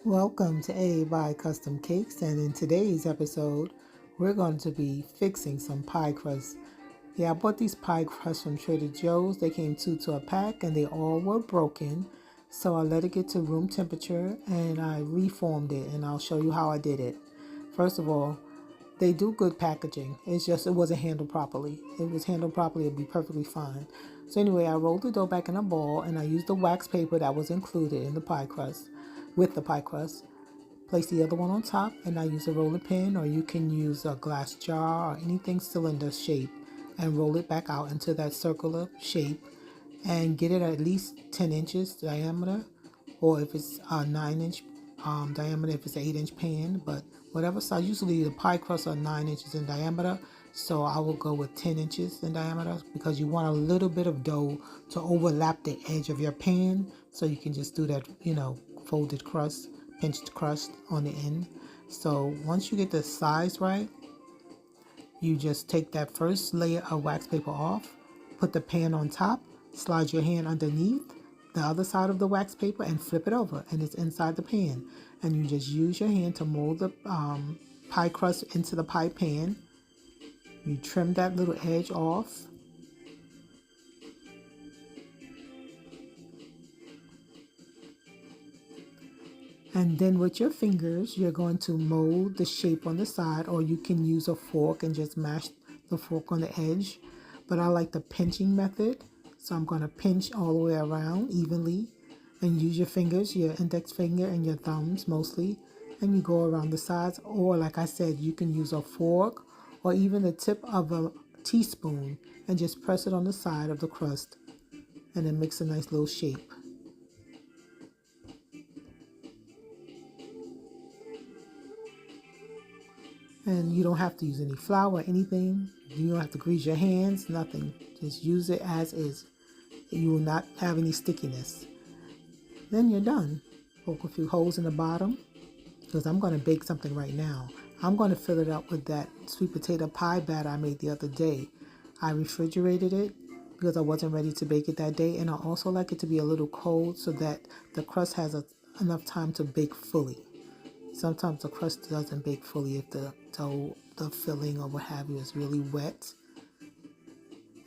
Welcome to A by Custom Cakes, and in today's episode, we're going to be fixing some pie crusts. Yeah, I bought these pie crusts from Trader Joe's. They came two to a pack and they all were broken. So I let it get to room temperature and I reformed it, and I'll show you how I did it. First of all, they do good packaging. It's just it wasn't handled properly. If it was handled properly, it'd be perfectly fine. So anyway, I rolled the dough back in a ball and I used the wax paper that was included in the pie crust with the pie crust. Place the other one on top and I use a roller pin, or you can use a glass jar or anything cylinder shape, and roll it back out into that circular shape and get it at least 10 inches diameter, or if it's a 9-inch diameter, if it's an 8-inch pan, but whatever size. Usually the pie crusts are 9 inches in diameter, so I will go with 10 inches in diameter because you want a little bit of dough to overlap the edge of your pan, so you can just do that, folded crust, pinched crust on the end. So once you get the size right, you just take that first layer of wax paper off, put the pan on top, slide your hand underneath the other side of the wax paper and flip it over, and it's inside the pan. And you just use your hand to mold the pie crust into the pie pan. You trim that little edge off. And then with your fingers, you're going to mold the shape on the side, or you can use a fork and just mash the fork on the edge. But I like the pinching method, so I'm going to pinch all the way around evenly and use your fingers, your index finger and your thumbs mostly, and you go around the sides. Or like I said, you can use a fork or even the tip of a teaspoon and just press it on the side of the crust, and it makes a nice little shape. And you don't have to use any flour or anything. You don't have to grease your hands, nothing. Just use it as is. You will not have any stickiness. Then you're done. Poke a few holes in the bottom, because I'm going to bake something right now. I'm going to fill it up with that sweet potato pie batter I made the other day. I refrigerated it because I wasn't ready to bake it that day, and I also like it to be a little cold so that the crust has enough time to bake fully. Sometimes the crust doesn't bake fully if the dough, the filling or what have you is really wet.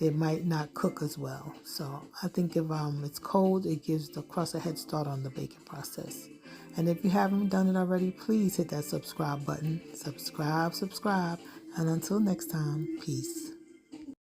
It might not cook as well. So I think if it's cold, it gives the crust a head start on the baking process. And if you haven't done it already, please hit that subscribe button. Subscribe. And until next time, peace.